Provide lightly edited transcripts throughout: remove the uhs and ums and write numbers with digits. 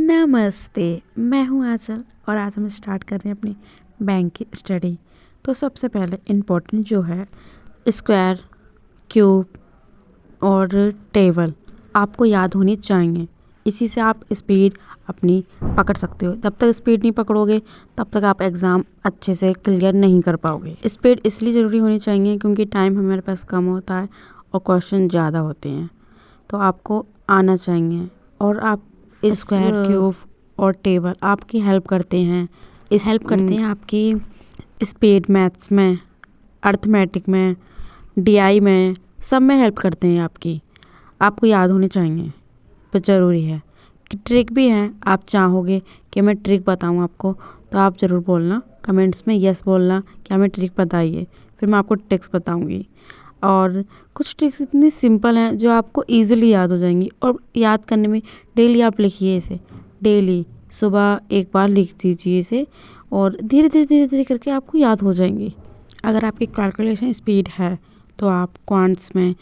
नमस्ते, मैं हूँ आंचल और आज हम स्टार्ट कर रहे हैं अपनी बैंक की स्टडी। तो सबसे पहले इम्पोर्टेंट जो है स्क्वायर, क्यूब और टेबल आपको याद होनी चाहिए। इसी से आप स्पीड अपनी पकड़ सकते हो। जब तक स्पीड नहीं पकड़ोगे तब तक आप एग्ज़ाम अच्छे से क्लियर नहीं कर पाओगे। स्पीड इसलिए ज़रूरी होनी चाहिए क्योंकि टाइम हमारे पास कम होता है और क्वेश्चन ज़्यादा होते हैं, तो आपको आना चाहिए। और आप स्क्वायर, क्यूब और टेबल आपकी हेल्प करते हैं। आपकी स्पीड मैथ्स में, अर्थमेटिक में, डीआई में, सब में हेल्प करते हैं आपको याद होने चाहिए, पर ज़रूरी है कि ट्रिक भी है। आप चाहोगे कि मैं ट्रिक बताऊं आपको तो आप ज़रूर बोलना कमेंट्स में, यस बोलना कि हमें ट्रिक बताइए, फिर मैं आपको ट्रिक्स बताऊंगी। और कुछ ट्रिक्स इतनी सिंपल हैं जो आपको इजीली याद हो जाएंगी और याद करने में डेली आप लिखिए इसे। डेली सुबह एक बार लिख दीजिए इसे और धीरे धीरे करके आपको याद हो जाएंगी। अगर आपकी कैलकुलेशन स्पीड है तो आप क्वांट्स में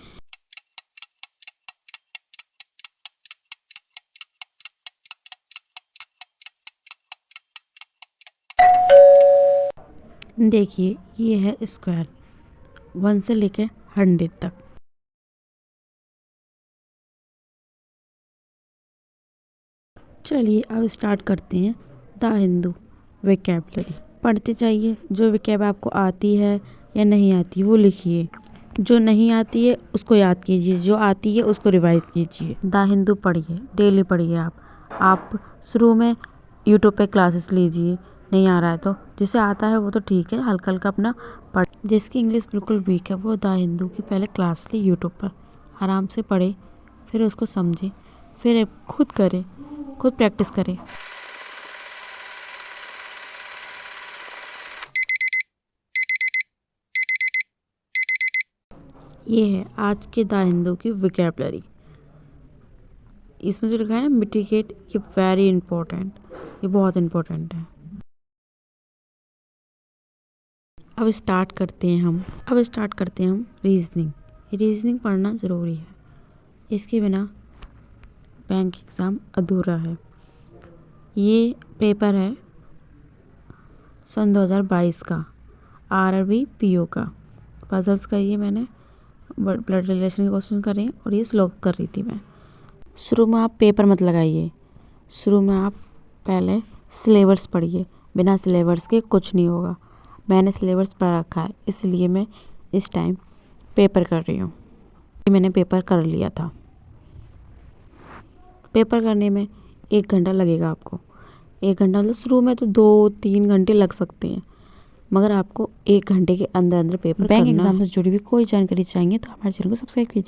देखिए, ये है स्क्वायर 1 से लेके 100 तक। चलिए अब स्टार्ट करते हैं द हिंदू वोकैबुलरी। पढ़ते जाइए, जो वोकैब आपको आती है या नहीं आती वो लिखिए, जो नहीं आती है उसको याद कीजिए, जो आती है उसको रिवाइज कीजिए। द हिंदू पढ़िए, डेली पढ़िए। आप शुरू में यूट्यूब पे क्लासेस लीजिए, नहीं आ रहा है तो जिसे आता है वो तो ठीक है, हल्का हल्का अपना पढ़। जिसकी इंग्लिश बिल्कुल वीक है वो द हिंदू की पहले क्लास ले यूट्यूब पर, आराम से पढ़े, फिर उसको समझे, फिर खुद करे, खुद प्रैक्टिस करें। ये है आज के द हिंदू की वोकैबुलरी। इसमें जो लिखा है ना मिटिगेट, ये वेरी इंपॉर्टेंट, ये बहुत इंपॉर्टेंट है। अब स्टार्ट करते हैं हम रीजनिंग। रीजनिंग पढ़ना ज़रूरी है, इसके बिना बैंक एग्ज़ाम अधूरा है। ये पेपर है सन 2022 का, आरआरबी पीओ का। पजल्स का ये मैंने ब्लड रिलेशन के क्वेश्चन कर रही हैं और ये स्लोग कर रही थी मैं। शुरू में आप पेपर मत लगाइए, शुरू में आप पहले सिलेबस पढ़िए। बिना सिलेबस के कुछ नहीं होगा। मैंने सिलेबस पढ़ रखा है इसलिए मैं इस टाइम पेपर कर रही हूँ। मैंने पेपर कर लिया था। पेपर करने में 1 घंटा लगेगा आपको। 1 घंटा मतलब शुरू में तो 2-3 घंटे लग सकते हैं, मगर आपको 1 घंटे के अंदर अंदर पेपर करना है। बैंक एग्जाम से जुड़ी हुई कोई जानकारी चाहिए तो हमारे चैनल को सब्सक्राइब कीजिए।